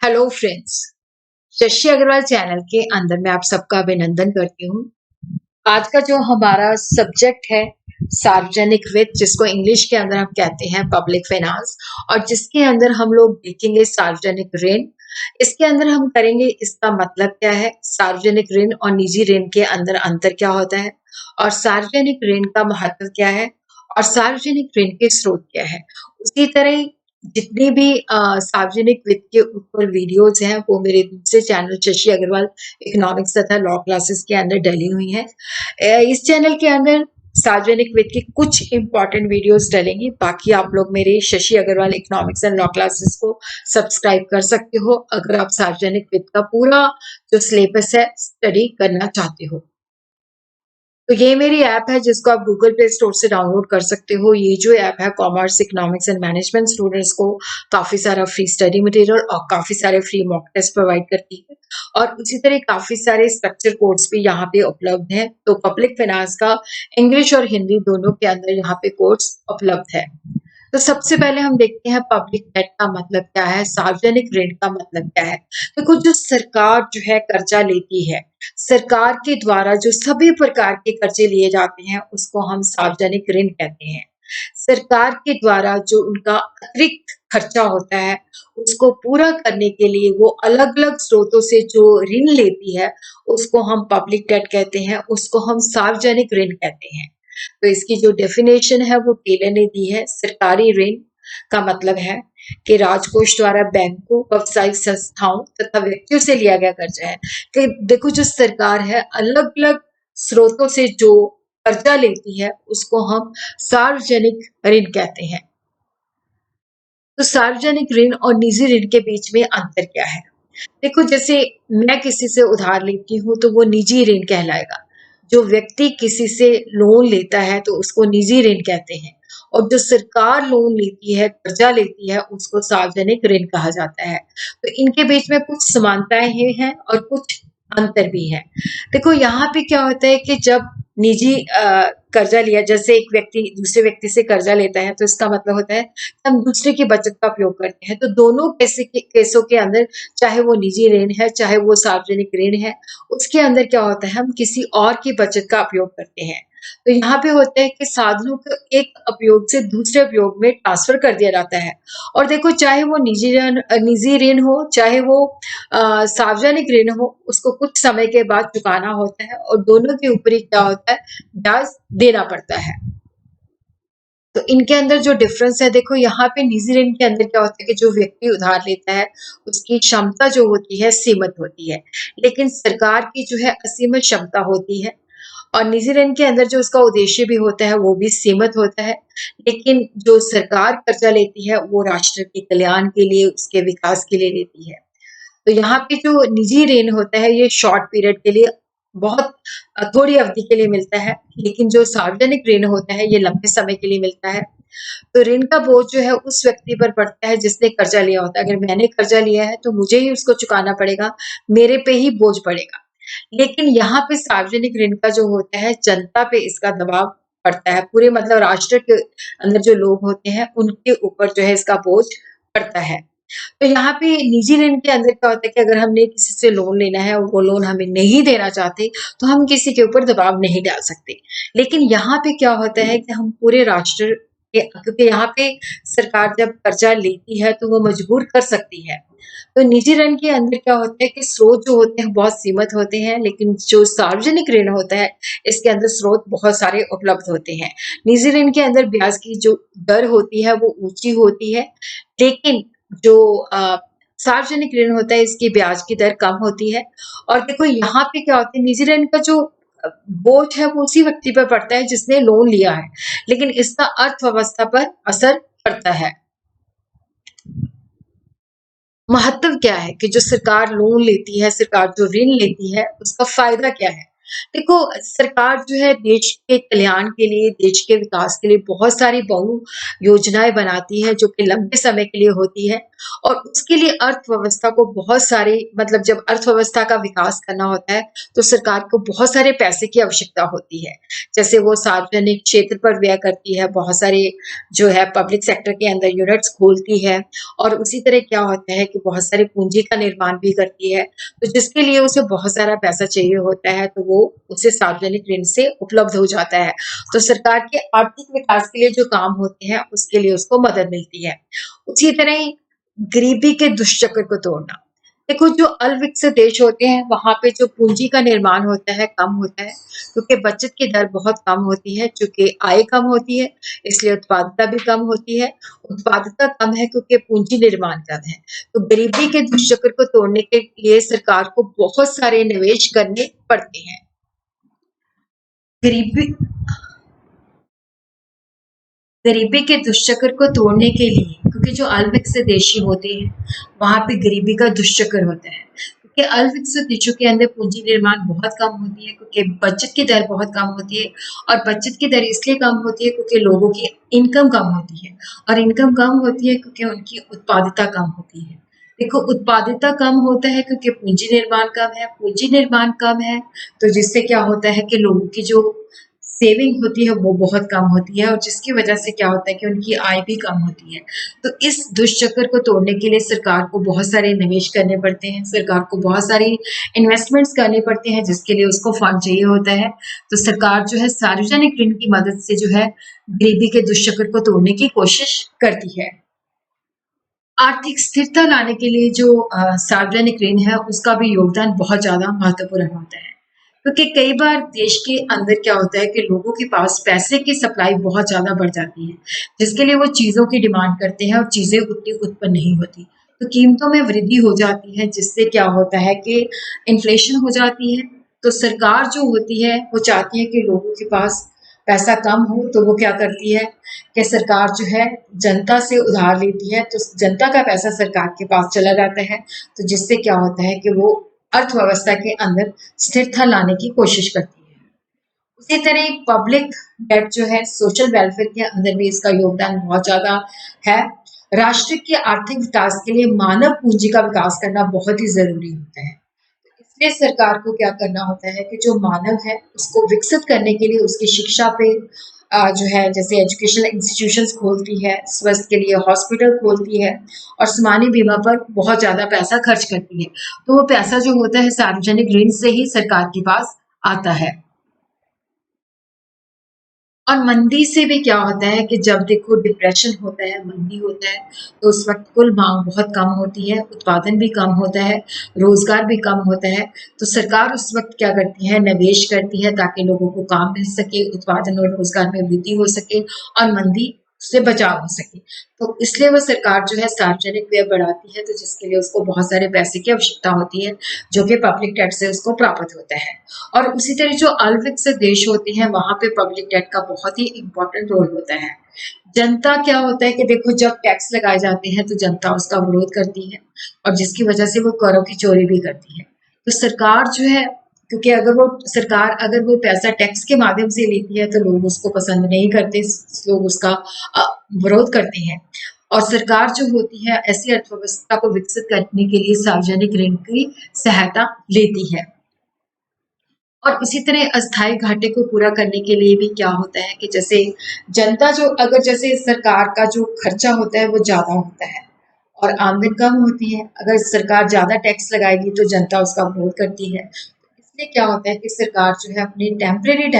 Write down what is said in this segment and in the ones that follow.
Hello friends. Shashi Agrawal channel के अंदर मैं आप सबका अभिनंदन करती हूँ। आज का जो हमारा सब्जेक्ट है सार्वजनिक वित्त, जिसको इंग्लिश के अंदर हम कहते हैं पब्लिक फाइनेंस, और जिसके अंदर हम लोग देखेंगे सार्वजनिक ऋण। इसके अंदर हम करेंगे इसका मतलब क्या है, सार्वजनिक ऋण और निजी ऋण के अंदर अंतर क्या होता है, और सार्वजनिक ऋण का महत्व क्या है, और सार्वजनिक ऋण के स्रोत क्या है। उसी तरह जितनी भी सार्वजनिक वित्त के ऊपर वीडियोज हैं वो मेरे दूसरे चैनल शशि अग्रवाल इकोनॉमिक्स तथा लॉ क्लासेस के अंदर डली हुई हैं। इस चैनल के अंदर सार्वजनिक वित्त की कुछ इंपॉर्टेंट वीडियोस डलेंगी। बाकी आप लोग मेरे Shashi Agrawal economics and law classes को सब्सक्राइब कर सकते हो अगर आप सार्वजनिक वित्त का पूरा जो सिलेबस है स्टडी करना चाहते हो। तो ये मेरी ऐप है जिसको आप गूगल प्ले स्टोर से डाउनलोड कर सकते हो। ये जो ऐप है commerce, economics and management students को काफी सारा फ्री स्टडी मटेरियल और काफी सारे फ्री मॉक टेस्ट प्रोवाइड करती है, और उसी तरह काफी सारे स्ट्रक्चर कोर्स भी यहाँ पे उपलब्ध हैं। तो पब्लिक फाइनेंस का इंग्लिश और हिंदी दोनों के अंदर यहाँ पे कोर्स उपलब्ध है। तो सबसे पहले हम देखते हैं पब्लिक डेट का मतलब क्या है, सार्वजनिक ऋण का मतलब क्या है। देखो, जो सरकार जो है कर्जा लेती है, सरकार के द्वारा जो सभी प्रकार के कर्जे लिए जाते हैं उसको हम सार्वजनिक ऋण कहते हैं। सरकार के द्वारा जो उनका अतिरिक्त खर्चा होता है उसको पूरा करने के लिए वो अलग अलग स्रोतों से जो ऋण लेती है उसको हम पब्लिक डेट कहते हैं, उसको हम सार्वजनिक ऋण कहते हैं। तो इसकी जो डेफिनेशन है वो टेलर ने दी है। सरकारी ऋण का मतलब है कि राजकोष द्वारा बैंकों, व्यावसायिक संस्थाओं तथा व्यक्तियों से लिया गया कर्जा है। कि देखो, जो सरकार है अलग अलग स्रोतों से जो कर्जा लेती है उसको हम सार्वजनिक ऋण कहते हैं। तो सार्वजनिक ऋण और निजी ऋण के बीच में अंतर क्या है। देखो, जैसे मैं किसी से उधार लेती हूँ तो वो निजी ऋण कहलाएगा। जो व्यक्ति किसी से लोन लेता है तो उसको निजी ऋण कहते हैं, और जो सरकार लोन लेती है, कर्जा लेती है, उसको सार्वजनिक ऋण कहा जाता है। तो इनके बीच में कुछ समानताएं हैं और कुछ अंतर भी है। देखो, यहाँ पे क्या होता है कि जब निजी कर्जा लिया, जैसे एक व्यक्ति दूसरे व्यक्ति से कर्जा लेता है तो इसका मतलब होता है हम दूसरे की बचत का उपयोग करते हैं। तो दोनों केसों के अंदर, चाहे वो निजी ऋण है चाहे वो सार्वजनिक ऋण है, उसके अंदर क्या होता है हम किसी और की बचत का उपयोग करते हैं। तो यहाँ पे होता है कि साधनों को एक उपयोग से दूसरे उपयोग में ट्रांसफर कर दिया जाता है। और देखो, चाहे वो निजी ऋण हो चाहे वो सार्वजनिक ऋण हो, उसको कुछ समय के बाद चुकाना होता है और दोनों के ऊपर ही क्या होता है, ब्याज देना पड़ता है। तो इनके अंदर जो डिफरेंस है, देखो यहाँ पे निजी ऋण के अंदर क्या होता है कि जो व्यक्ति उधार लेता है उसकी क्षमता जो होती है सीमित होती है, लेकिन सरकार की जो है असीमित क्षमता होती है। और निजी ऋण के अंदर जो उसका उद्देश्य भी होता है वो भी सीमित होता है, लेकिन जो सरकार कर्जा लेती है वो राष्ट्र के कल्याण के लिए, उसके विकास के लिए लेती है। तो यहाँ पे जो निजी ऋण होता है ये शॉर्ट पीरियड के लिए, बहुत थोड़ी अवधि के लिए मिलता है, लेकिन जो सार्वजनिक ऋण होता है ये लंबे समय के लिए मिलता है। तो ऋण का बोझ जो है उस व्यक्ति पर पड़ता है जिसने कर्जा लिया होता है। अगर मैंने कर्जा लिया है तो मुझे ही उसको चुकाना पड़ेगा, मेरे पे ही बोझ पड़ेगा। लेकिन यहाँ पे सार्वजनिक ऋण का जो होता है जनता पे इसका दबाव पड़ता है, पूरे मतलब राष्ट्र के अंदर जो लोग होते हैं उनके ऊपर जो है इसका बोझ पड़ता है। तो यहाँ पे निजी ऋण के अंदर क्या होता है कि अगर हमने किसी से लोन लेना है और वो लोन हमें नहीं देना चाहते तो हम किसी के ऊपर दबाव नहीं डाल सकते। लेकिन यहाँ पे क्या होता है कि हम पूरे राष्ट्र के, क्योंकि यहाँ पे सरकार जब कर्जा लेती है तो वो मजबूर कर सकती है। तो निजी ऋण के अंदर क्या होता है कि स्रोत जो होते हैं बहुत सीमित होते हैं, लेकिन जो सार्वजनिक ऋण होता है इसके अंदर स्रोत बहुत सारे उपलब्ध होते हैं। निजी ऋण के अंदर ब्याज की जो दर होती है वो ऊंची होती है, लेकिन जो सार्वजनिक ऋण होता है इसकी ब्याज की दर कम होती है। और देखो यहाँ पे क्या होता है, निजी ऋण का जो बोझ है वो उसी व्यक्ति पर पड़ता है जिसने लोन लिया है, लेकिन इसका अर्थव्यवस्था पर असर पड़ता है। महत्व क्या है कि जो सरकार लोन लेती है, सरकार जो ऋण लेती है, उसका फायदा क्या है। देखो, सरकार जो है देश के कल्याण के लिए, देश के विकास के लिए बहुत सारी बहु योजनाएं बनाती है जो कि लंबे समय के लिए होती है। और उसके लिए अर्थव्यवस्था को बहुत सारे मतलब जब अर्थव्यवस्था का विकास करना होता है तो सरकार को बहुत सारे पैसे की आवश्यकता होती है। जैसे वो सार्वजनिक क्षेत्र पर व्यय करती है, बहुत सारे जो है पब्लिक सेक्टर के अंदर यूनिट्स खोलती है और उसी तरह क्या होता है कि बहुत सारे पूंजी का निर्माण भी करती है। तो जिसके लिए उसे बहुत सारा पैसा चाहिए होता है तो वो उसे सार्वजनिक ऋण से उपलब्ध हो जाता है। तो सरकार के आर्थिक विकास के लिए जो काम होते हैं उसके लिए उसको मदद मिलती है। उसी तरह ही गरीबी के दुष्चक्र को तोड़ना। देखो जो अल्पविकसित देश होते हैं वहां पे जो पूंजी का निर्माण होता है कम होता है क्योंकि बचत की दर बहुत कम होती है, चूंकि आय कम होती है इसलिए उत्पादकता भी कम होती है। उत्पादकता कम है क्योंकि पूंजी निर्माण कम है। तो गरीबी के दुष्चक्र को तोड़ने के लिए सरकार को बहुत सारे निवेश करने पड़ते हैं। गरीबी गरीबी के दुष्चक्र को तोड़ने के लिए क्योंकि जो अल्पविकसित देश होते हैं वहां पे गरीबी का दुष्चक्र होता है क्योंकि अल्पविकसित देशों के अंदर पूंजी निर्माण बहुत कम होती है क्योंकि बचत की दर बहुत कम होती है। और बचत की दर इसलिए कम होती है क्योंकि लोगों की इनकम कम होती है और इनकम कम होती है क्योंकि उनकी उत्पादिता कम होती है। देखो उत्पादिता कम होता है क्योंकि पूंजी निर्माण कम है, पूंजी निर्माण कम है तो जिससे क्या होता है कि लोगों की जो सेविंग होती है वो बहुत कम होती है और जिसकी वजह से क्या होता है कि उनकी आय भी कम होती है। तो इस दुष्चक्र को तोड़ने के लिए सरकार को बहुत सारे निवेश करने पड़ते हैं, सरकार को बहुत सारी इन्वेस्टमेंट्स करने पड़ते हैं जिसके लिए उसको फंड चाहिए होता है। तो सरकार जो है सार्वजनिक ऋण की मदद से जो है गरीबी के दुष्चक्र को तोड़ने की कोशिश करती है। आर्थिक स्थिरता लाने के लिए जो सार्वजनिक ऋण है उसका भी योगदान बहुत ज़्यादा महत्वपूर्ण होता है। क्योंकि कई बार देश के अंदर क्या होता है कि लोगों के पास पैसे की सप्लाई बहुत ज़्यादा बढ़ जाती है, जिसके लिए वो चीज़ों की डिमांड करते हैं और चीज़ें उतनी उत्पन्न नहीं होती। तो कीमतों में वृद्धि हो जाती है जिससे क्या होता है कि इन्फ्लेशन हो जाती है। तो सरकार जो होती है वो चाहती है कि लोगों के पास पैसा कम हो तो वो क्या करती है कि सरकार जो है जनता से उधार लेती है तो जनता का पैसा सरकार के पास चला जाता है। तो जिससे क्या होता है कि वो अर्थव्यवस्था के अंदर स्थिरता लाने की कोशिश करती है। उसी तरह पब्लिक डेट जो है सोशल वेलफेयर के अंदर भी इसका योगदान बहुत ज्यादा है। राष्ट्र के आर्थिक विकास के लिए मानव पूंजी का विकास करना बहुत ही जरूरी होता है। इसलिए सरकार को क्या करना होता है कि जो मानव है उसको विकसित करने के लिए उसकी शिक्षा पे जो है जैसे एजुकेशनल इंस्टीट्यूशंस खोलती है, स्वास्थ्य के लिए हॉस्पिटल खोलती है और सामान्य बीमा पर बहुत ज़्यादा पैसा खर्च करती है। तो वो पैसा जो होता है सार्वजनिक ऋण से ही सरकार के पास आता है। और मंदी से भी क्या होता है कि जब देखो डिप्रेशन होता है, मंदी होता है, तो उस वक़्त कुल माँग बहुत कम होती है, उत्पादन भी कम होता है, रोज़गार भी कम होता है। तो सरकार उस वक़्त क्या करती है, निवेश करती है ताकि लोगों को काम मिल सके, उत्पादन और रोज़गार में वृद्धि हो सके और मंदी से बचाव हो सके। तो इसलिए वो सरकार जो है सार्वजनिक व्यय बढ़ाती है, तो जिसके लिए उसको बहुत सारे पैसे की आवश्यकता होती है, जो कि पब्लिक टैक्स से उसको प्राप्त होता है। और उसी तरह जो अल्पविकसित देश होते हैं वहां पे पब्लिक डेट का बहुत ही इम्पोर्टेंट रोल होता है। जनता क्या होता है कि देखो जब टैक्स लगाए जाते हैं तो जनता उसका विरोध करती है और जिसकी वजह से वो करों की चोरी भी करती है। तो सरकार जो है क्योंकि अगर वो पैसा टैक्स के माध्यम से लेती है तो लोग उसको पसंद नहीं करते, लोग उसका विरोध करते हैं। और सरकार जो होती है ऐसी अर्थव्यवस्था को विकसित करने के लिए सार्वजनिक ऋण की सहायता लेती है। और इसी तरह अस्थायी घाटे को पूरा करने के लिए भी क्या होता है कि जैसे जनता जो अगर जैसे सरकार का जो खर्चा होता है वो ज़्यादा होता है और आमदन कम होती है, अगर सरकार ज़्यादा टैक्स लगाएगी तो जनता उसका विरोध करती है। इसलिए क्या होता है कि सरकार जो है अपने टेम्परेरी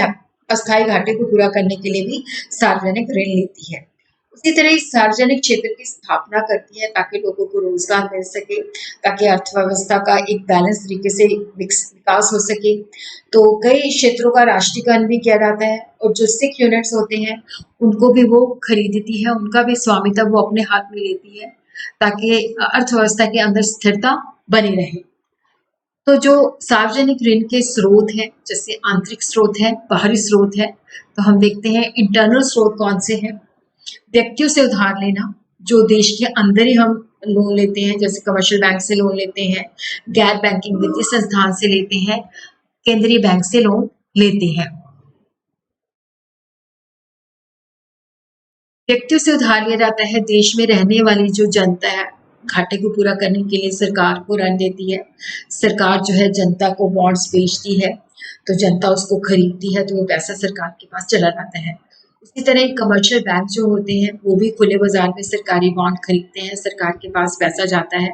अस्थायी घाटे को पूरा करने के लिए भी सार्वजनिक ऋण लेती है। उसी तरह सार्वजनिक क्षेत्र की स्थापना करती है ताकि लोगों को रोजगार मिल सके, ताकि अर्थव्यवस्था का एक बैलेंस तरीके से विकास हो सके। तो कई क्षेत्रों का राष्ट्रीयकरण भी किया जाता है और जो सिख यूनिट्स होते हैं उनको भी वो खरीदती है, उनका भी स्वामित्व वो अपने हाथ में लेती है ताकि अर्थव्यवस्था के अंदर स्थिरता बनी रहे। तो जो सार्वजनिक ऋण के स्रोत हैं जैसे आंतरिक स्रोत है, बाहरी स्रोत है, तो हम देखते हैं इंटरनल स्रोत कौन से हैं। व्यक्तियों से उधार लेना, जो देश के अंदर ही हम लोन लेते हैं जैसे कमर्शियल बैंक से लोन लेते हैं, गैर बैंकिंग वित्तीय संस्थान से लेते हैं, केंद्रीय बैंक से लोन लेते हैं। व्यक्तियों से उधार लिया जाता है देश में रहने वाली जो जनता है घाटे को पूरा करने के लिए सरकार को ऋण देती है। सरकार जो है जनता को बॉन्ड्स बेचती है, तो जनता उसको खरीदती है, तो वो पैसा सरकार के पास चला जाता है। उसी तरह कमर्शियल बैंक जो होते हैं वो भी खुले बाजार में सरकारी बॉन्ड खरीदते हैं, सरकार के पास पैसा जाता है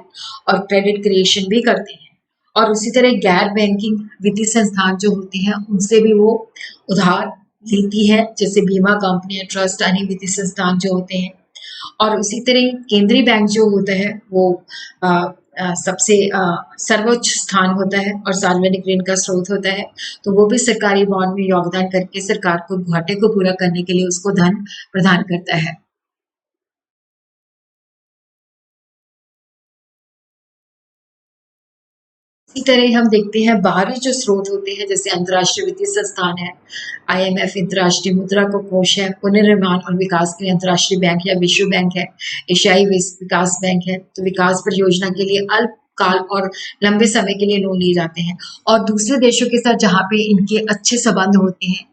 और क्रेडिट क्रिएशन भी करते हैं। और उसी तरह गैर बैंकिंग वित्तीय संस्थान जो होते हैं उनसे भी वो उधार लेती है, जैसे बीमा कंपनियां, ट्रस्ट, अन्य वित्तीय संस्थान जो होते हैं। और उसी तरह केंद्रीय बैंक जो होता है वो अ, सबसे सर्वोच्च स्थान होता है और सार्वजनिक ऋण का स्रोत होता है, तो वो भी सरकारी बॉन्ड में योगदान करके सरकार को घाटे को पूरा करने के लिए उसको धन प्रदान करता है। इसी तरह हम देखते हैं बाहरी जो स्रोत होते हैं, जैसे अंतर्राष्ट्रीय वित्तीय संस्थान है, आईएमएफ, अंतर्राष्ट्रीय मुद्रा कोष है, पुनर्निर्माण और विकास के लिए अंतर्राष्ट्रीय बैंक या विश्व बैंक है, एशियाई विकास बैंक है, तो विकास परियोजना के लिए अल्पकाल और लंबे समय के लिए लोन लिए जाते हैं। और दूसरे देशों के साथ जहाँ पे इनके अच्छे संबंध होते हैं,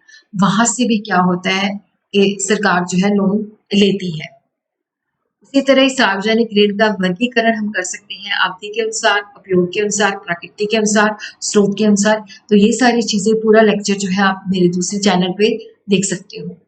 वहां से भी क्या होता है कि सरकार जो है लोन लेती है। उसी तरह सार्वजनिक ऋण का वर्गीकरण हम कर सकते हैं अवधि के अनुसार, उपयोग के अनुसार, प्रकृति के अनुसार, स्रोत के अनुसार। तो ये सारी चीजें पूरा लेक्चर जो है आप मेरे दूसरे चैनल पे देख सकते हो।